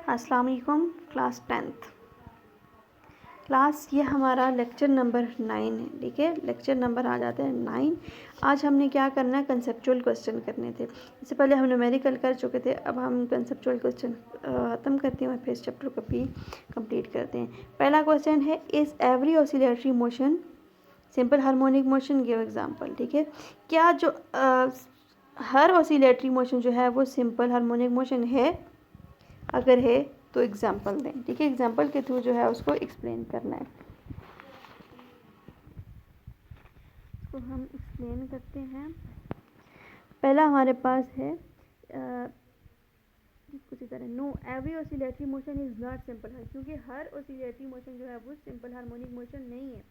अस्सलाम वालेकुम class 10th class. ये हमारा लेक्चर नंबर 9 है। ठीक है, लेक्चर नंबर आ जाते हैं 9। आज हमने क्या करना है, कंसेप्चुअल क्वेश्चन करने थे। इससे पहले हम न्यूमेरिकल कर चुके थे, अब हम कंसेप्चुअल क्वेश्चन ख़त्म करते हैं और फिर इस चैप्टर को भी कंप्लीट करते हैं। पहला क्वेश्चन है, is every oscillatory motion simple harmonic motion? Give example. ठीक है, क्या जो हर ऑसिलेटरी मोशन जो है वो सिंपल हार्मोनिक मोशन है? अगर है तो एग्जाम्पल दें। ठीक है, एग्जाम्पल के थ्रू जो है उसको एक्सप्लेन करना है। तो हम एक्सप्लेन करते हैं। पहला हमारे पास है कुछ तरह, know every oscillatory motion is not simple, क्योंकि हर ऑसिलेटरी मोशन जो है वो सिंपल हार्मोनिक मोशन नहीं है।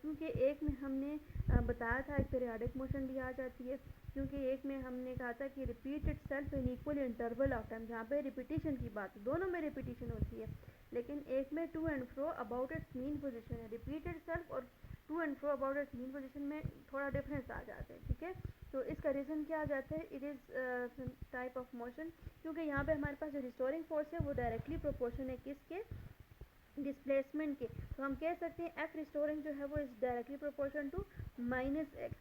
क्योंकि एक में हमने बताया था एक पीरियाडिक मोशन भी आ जाती है, क्योंकि एक में हमने कहा था कि repeat it self in equal interval of time, जहाँ पे रिपीटिशन की बात, दोनों में रिपीटिशन होती है, लेकिन एक में to and fro about its mean position है। रिपीट इट सेल्फ और to and fro about its mean position में थोड़ा डिफरेंस आ जाता है। ठीक है, तो इसका रीज़न क्या आ जाता है, it is type of motion, क्योंकि यहाँ पे हमारे पास जो रिस्टोरिंग फोर्स है वो डायरेक्टली प्रोपोर्शन है किसके, डिस्प्लेसमेंट के। तो हम कह सकते हैं एफ रिस्टोरिंग जो है वो is directly proportion to minus X,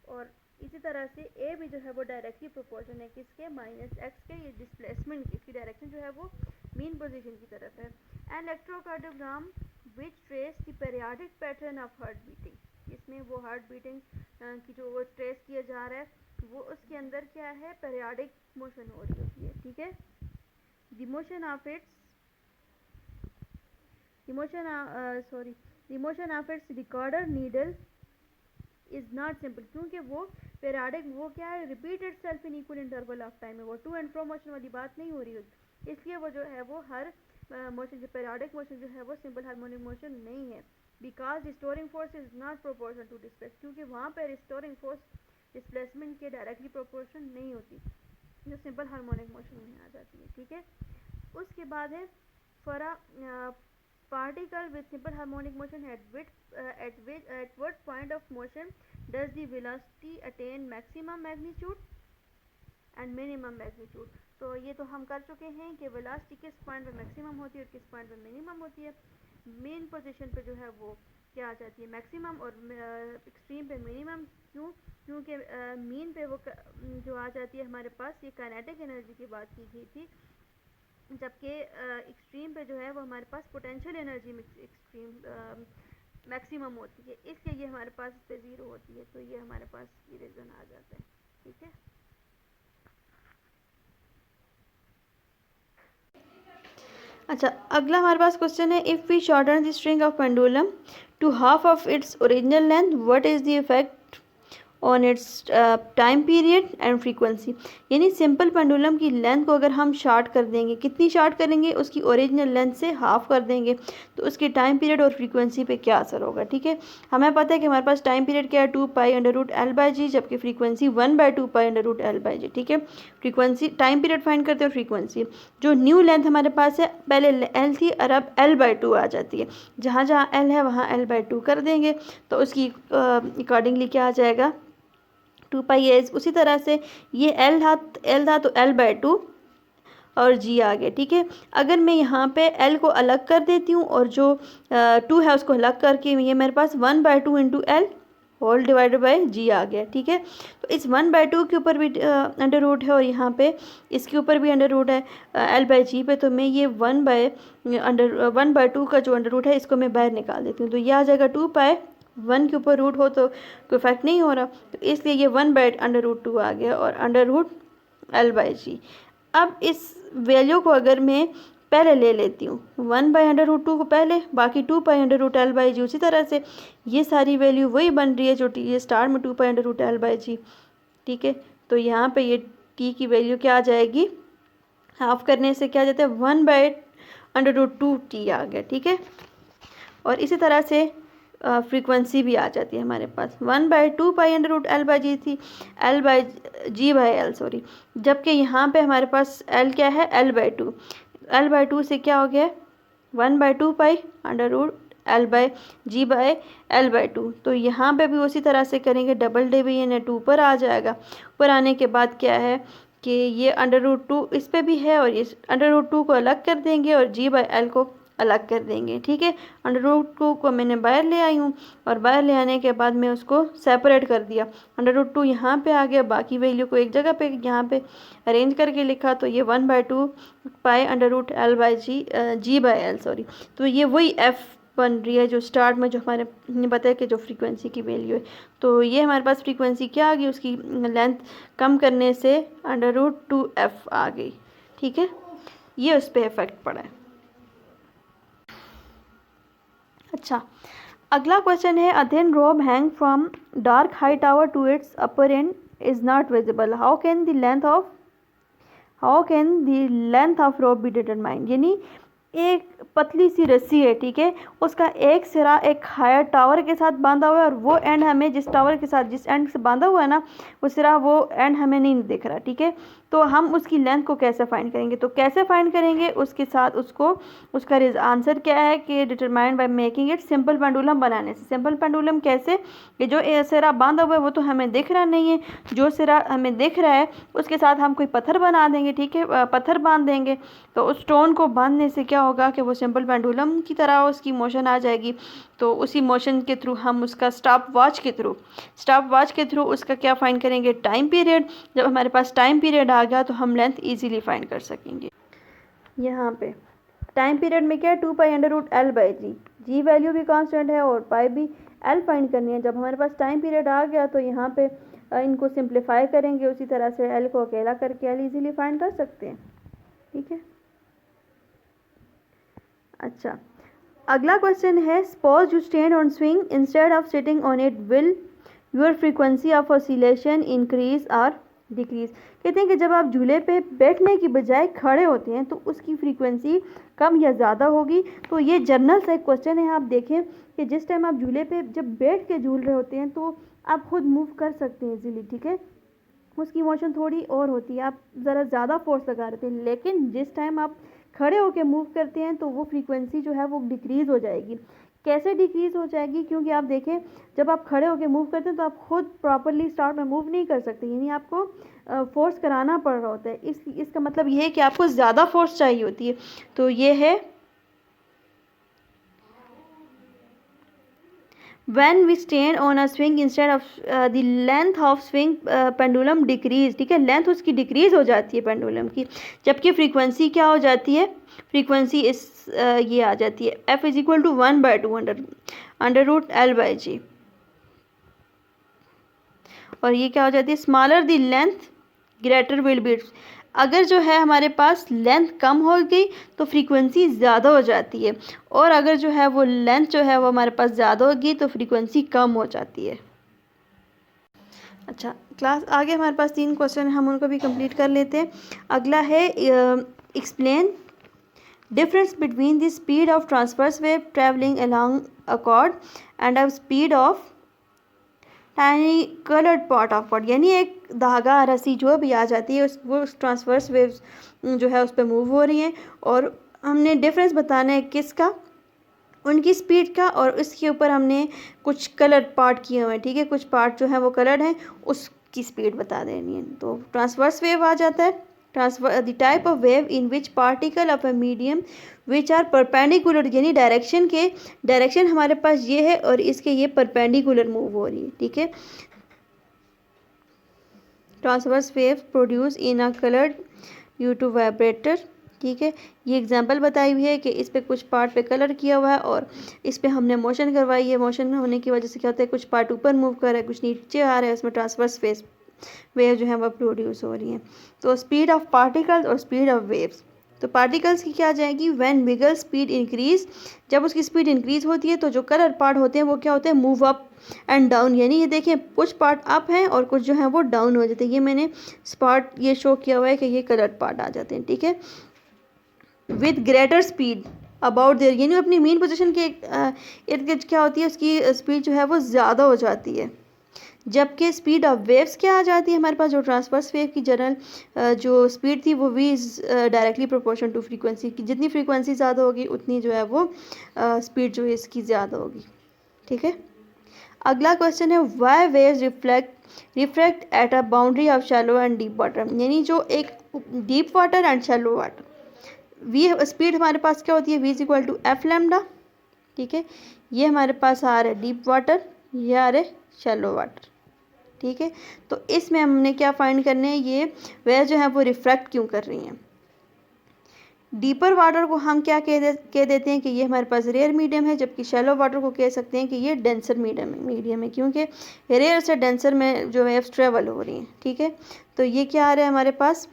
और इसी तरह से ए भी जो है वो डायरेक्टली प्रोपोर्शन है किसके, माइनस एक्स के। ये डिस्प्लेसमेंट की, इसकी डायरेक्शन जो है वो मीन पोजीशन की तरफ है। An electrocardiogram which trace the periodic pattern of heart beating, इसमें वो हार्ट बीटिंग की जो वो ट्रेस किया जा रहा है वो उसके अंदर क्या है, पीरियाडिक मोशन हो रही होती है। ठीक है, the motion of its the motion of its recorder needle is not simple, क्योंकि वो पेरियाडिक, वो क्या है, repeat it self in equal interval of time है, वो टू एंड फ्रो मोशन वाली बात नहीं हो रही होती, इसलिए वो जो है वो हर मोशन जो पेरियाडिक मोशन जो है वो सिंपल हार्मोनिक मोशन नहीं है। Because restoring force is not proportional to displace, क्योंकि वहाँ पे रिस्टोरिंग फोर्स डिस्प्लेसमेंट के डायरेक्टली प्रोपोर्शन नहीं होती, जो सिंपल हार्मोनिक मोशन में आ जाती है। ठीक है, उसके बाद है for a particle with simple harmonic motion at what point of motion does the velocity attain maximum magnitude and minimum magnitude? तो ये तो हम कर चुके हैं कि वेलोसिटी किस पॉइंट पे मैक्सिमम होती है और किस पॉइंट पे मिनिमम होती है। मेन पोजीशन पे जो है वो क्या आ जाती है, मैक्सिमम, और एक्सट्रीम पे मिनिमम। क्यों? क्योंकि मीन पे वो जो आ जाती है हमारे पास, ये काइनेटिक एनर्जी की बात की गई थी, जबकि एक्सट्रीम पे जो है वो हमारे पास पोटेंशियल एनर्जी में एक्सट्रीम मैक्सिमम होती है, इसलिए ये हमारे पास इस पे ज़ीरो होती है। तो ये हमारे पास ये रीज़न आ जाता है। ठीक है, अच्छा, अगला हमारे पास क्वेश्चन है, if we shorten the string of pendulum to half of its original length, what is the effect on its time period and frequency? यानी सिंपल पेंडुलम की लेंथ को अगर हम शार्ट कर देंगे, कितनी शार्ट करेंगे, उसकी ओरिजिनल लेंथ से हाफ कर देंगे, तो उसके टाइम पीरियड और फ्रीक्वेंसी पे क्या असर होगा? ठीक है, हमें पता है कि हमारे पास टाइम पीरियड क्या है, 2π√L/g, जबकि फ्रीक्वेंसी 1/2π√L/g। ठीक है, फ्रीक्वेंसी, टाइम पीरियड फाइंड करते हैं और फ्रीक्वेंसी। जो न्यू लेंथ हमारे पास है, पहले L थी और अब L/2 आ जाती है, जहाँ जहाँ L है वहाँ L/2 कर देंगे, तो उसकी अकॉर्डिंगली क्या आ जाएगा, 2π। उसी तरह से ये L था तो L/2 और G आ गया। ठीक है, अगर मैं यहाँ पे L को अलग कर देती हूँ और जो 2 है उसको अलग करके, ये मेरे पास 1/2 into L whole divided by G आ गया। ठीक है, तो इस 1/2 के ऊपर भी अंडर रूट है और यहाँ पे इसके ऊपर भी अंडर रूट है L/G पे, तो मैं ये 1/2 का जो अंडर रूट है इसको मैं बाहर निकाल देती हूँ, तो ये आ जाएगा 2π। 1 के ऊपर रूट हो तो कोई इफेक्ट नहीं हो रहा, तो इसलिए ये 1/√2 आ गया और √L/G। अब इस वैल्यू को अगर मैं पहले ले लेती हूँ, 1/√2 को पहले, बाकी 2π√L/G, उसी तरह से ये सारी वैल्यू वही बन रही है जो ये स्टार में 2π√L/G। ठीक है, तो यहाँ पे ये t की वैल्यू क्या आ जाएगी, हाफ करने से क्या आ जाता है, 1/√2t आ गया। ठीक है, और इसी तरह से फ्रीक्वेंसी भी आ जाती है हमारे पास, 1/2π√L/G थी, L/G/L सॉरी, जबकि यहाँ पे हमारे पास L क्या है, L/2, L/2 से क्या हो गया, 1/2π√L/G/L/2। तो यहाँ पे भी उसी तरह से करेंगे, डबल डिवीजन है, 2 पर आ जाएगा, ऊपर आने के बाद क्या है कि ये √2 इस पे भी है और इस √2 को अलग कर देंगे और g/l को अलग कर देंगे, ठीक है। √2 को मैंने बाहर ले आई हूँ और बाहर ले आने के बाद मैं उसको सेपरेट कर दिया। √2 यहाँ पे आ गया, बाकी वैल्यू को एक जगह पे यहाँ पे अरेंज करके लिखा, तो ये 1/2 पाई g/l सॉरी। तो ये वही f बन रही है जो स्टार्ट में जो हमारे ने बताया कि जो फ्रीक्वेंसी की वैल्यू है। तो ये हमारे पास फ्रीक्वेंसी क्या आ गई, उसकी लेंथ कम करने से √2f आ गई, ठीक है। ये उस पर इफेक्ट पड़ा है। अच्छा, अगला क्वेश्चन है, a thin rope hang from dark high tower to its upper end is not visible, how can the length of rope be determined. यानी एक पतली सी रस्सी है, ठीक है, उसका एक सिरा एक हायर टावर के साथ बांधा हुआ है और वो एंड हमें जिस टावर के साथ जिस एंड से बांधा हुआ है ना वो सिरा, वो एंड हमें नहीं दिख रहा, ठीक है। तो हम उसकी लेंथ को कैसे फाइंड करेंगे, तो कैसे फाइंड करेंगे उसके साथ उसको उसका आंसर क्या है कि determined by making it simple pendulum बनाने से। सिंपल पेंडुलम कैसे, कि जो सिरा बांधा हुआ है वो तो हमें दिख रहा नहीं है, जो सिरा हमें दिख रहा है उसके साथ हम कोई पत्थर बना देंगे, ठीक है, पत्थर बांध देंगे। तो उस स्टोन को बांधने से क्या होगा कि वो सिंपल पेंडुलम की तरह उसकी मोशन आ जाएगी। तो उसी मोशन के थ्रू हम उसका स्टॉप वॉच के थ्रू उसका क्या फाइंड करेंगे, टाइम पीरियड। जब हमारे पास टाइम पीरियड आ गया तो हम लेंथ इजीली फाइंड कर सकेंगे। यहाँ पे टाइम पीरियड में क्या है, 2 पाई √l/g, जी वैल्यू भी कांस्टेंट है और पाई भी, l फाइंड करनी है। जब हमारे पास टाइम पीरियड आ गया तो यहाँ पे इनको सिंप्लीफाई करेंगे, उसी तरह से l को अकेला करके l इजीली फाइंड कर सकते हैं, ठीक है। अच्छा, अगला क्वेश्चन है, suppose you stand on swing instead of sitting on it, will your frequency of oscillation increase और डिक्रीज। कहते हैं कि जब आप झूले पे बैठने की बजाय खड़े होते हैं तो उसकी फ्रीक्वेंसी कम या ज़्यादा होगी। तो ये जनरल सा एक क्वेश्चन है। आप देखें कि जिस टाइम आप झूले पे जब बैठ के झूल रहे होते हैं तो आप खुद मूव कर सकते हैं इजीली, ठीक है, उसकी मोशन थोड़ी और होती है, आप ज़रा ज़्यादा फोर्स लगा रहे थे। लेकिन जिस टाइम आप खड़े होकर मूव करते हैं तो वो फ्रीक्वेंसी जो है वो डिक्रीज़ हो जाएगी। कैसे डिक्रीज़ हो जाएगी, क्योंकि आप देखें जब आप खड़े होकर मूव करते हैं तो आप खुद प्रॉपरली स्टार्ट में मूव नहीं कर सकते, यानी आपको फोर्स कराना पड़ रहा होता है। इसका मतलब ये है कि आपको ज़्यादा फोर्स चाहिए होती है। तो ये है when we stand on a swing instead of the length of swing pendulum decrease, ठीक है, लेंथ उसकी डिक्रीज हो जाती है पेंडुलम की, जबकि फ्रीक्वेंसी क्या हो जाती है, फ्रीक्वेंसी इस ये आ जाती है f = 1/2 √l/g। और ये क्या हो जाती है, smaller the length greater will be. अगर जो है हमारे पास लेंथ कम हो गई तो फ्रीक्वेंसी ज़्यादा हो जाती है, और अगर जो है वो लेंथ जो है वो हमारे पास ज़्यादा होगी तो फ्रीक्वेंसी कम हो जाती है। अच्छा, क्लास आगे हमारे पास 3 क्वेश्चन हम उनको भी कंप्लीट कर लेते हैं। अगला है, explain difference between the speed of transverse wave travelling along a cord and a speed of tiny coloured part of cord. यानी एक धागा रस्सी जो भी आ जाती है वो ट्रांसवर्स वेव्स जो है उस पर मूव हो रही हैं, और हमने डिफरेंस बताना है किसका, उनकी स्पीड का, और इसके ऊपर हमने कुछ कलर्ड पार्ट किए हुए हैं, ठीक है, कुछ पार्ट जो है वो कलर्ड हैं, उसकी स्पीड बता देनी है। तो ट्रांसवर्स वेव आ जाता है, the type of wave in which particle of a medium which are perpendicular, यानी डायरेक्शन हमारे पास ये है और इसके ये परपेंडिकुलर मूव हो रही है, ठीक है। Transverse wave produce in a coloured due to vibrator, ठीक है। ये एग्जांपल बताई हुई है कि इस पे कुछ पार्ट पे कलर किया हुआ है और इस पे हमने मोशन करवाई है। मोशन होने की वजह से क्या होता है, कुछ पार्ट ऊपर मूव कर रहा है, कुछ नीचे आ रहा है, उसमें ट्रांसवर्स वेव जो है वह प्रोड्यूस हो रही है। तो स्पीड ऑफ पार्टिकल्स और स्पीड ऑफ वेव्स, तो पार्टिकल्स की क्या आ जाएगी, व्हेन विगल स्पीड इंक्रीज, जब उसकी स्पीड इंक्रीज होती है तो जो कलर पार्ट होते हैं वो क्या होते हैं, मूव अप एंड डाउन। यानी ये देखें कुछ पार्ट अप हैं और कुछ जो है वो डाउन हो जाते हैं। ये मैंने स्पॉट ये शो किया हुआ है कि ये कलर पार्ट आ जाते हैं, ठीक है। With greater speed about their, यानी अपनी मेन पोजीशन के इर्द गिर्द क्या होती है, उसकी स्पीड जो है वो ज़्यादा हो जाती है। जबकि स्पीड ऑफ वेव्स क्या आ जाती है हमारे पास, जो ट्रांसवर्स वेव की जनरल जो स्पीड थी वो भी डायरेक्टली प्रोपोर्शन टू फ्रीक्वेंसी की, जितनी फ्रीक्वेंसी ज़्यादा होगी उतनी जो है वो स्पीड जो है इसकी ज़्यादा होगी, ठीक है। अगला क्वेश्चन है, why waves reflect refract at a boundary of shallow and deep water, यानी जो एक deep water and shallow water, V speed हमारे पास क्या होती है, V is equal to F lambda, ठीक है। ये हमारे पास आ रहा है डीप वाटर, ये आ रहा है शैलो वाटर, ठीक है। तो इसमें हमने क्या फाइंड करने हैं, ये वह जो है वो रिफ्रैक्ट क्यों कर रही हैं। डीपर वाटर को हम क्या कह देते हैं कि ये हमारे पास रेयर मीडियम है, जबकि शैलो वाटर को कह सकते हैं कि ये डेंसर मीडियम है, क्योंकि रेयर से डेंसर में जो वेव्स ट्रेवल हो रही हैं, ठीक है। तो ये क्या आ रहा है हमारे पास,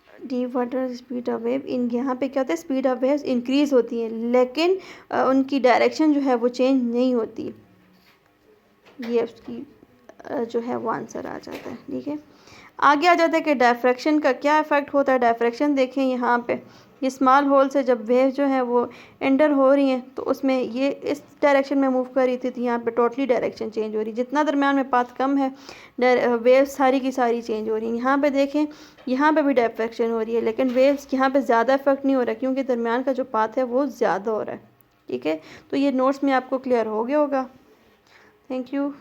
deep water speed of wave, इन यहाँ पे क्या होता है, स्पीड ऑफ वेव्स इंक्रीज होती है, लेकिन उनकी डायरेक्शन जो है वो चेंज नहीं होती। ये उसकी जो है वो आंसर आ जाता है, ठीक है। आगे आ जाता है कि डायफ्रैक्शन का क्या इफेक्ट होता है। डायफ्रैक्शन देखें यहाँ पे, ये स्मॉल होल से जब वेव जो है वो एंटर हो रही हैं तो उसमें ये इस डायरेक्शन में मूव कर रही थी, तो यहाँ पे टोटली डायरेक्शन चेंज हो रही है, जितना दरम्यान में पाथ कम है वेव्स सारी की सारी चेंज हो रही हैं। यहाँ पे देखें, यहाँ पे भी डायफ्रैक्शन हो रही है, लेकिन वेव्स यहाँ पे ज़्यादा इफेक्ट नहीं हो रहा, क्योंकि दरम्यान का जो पाथ है वो ज़्यादा हो रहा है, ठीक है। तो ये नोट्स में आपको क्लियर हो गया होगा। Thank you.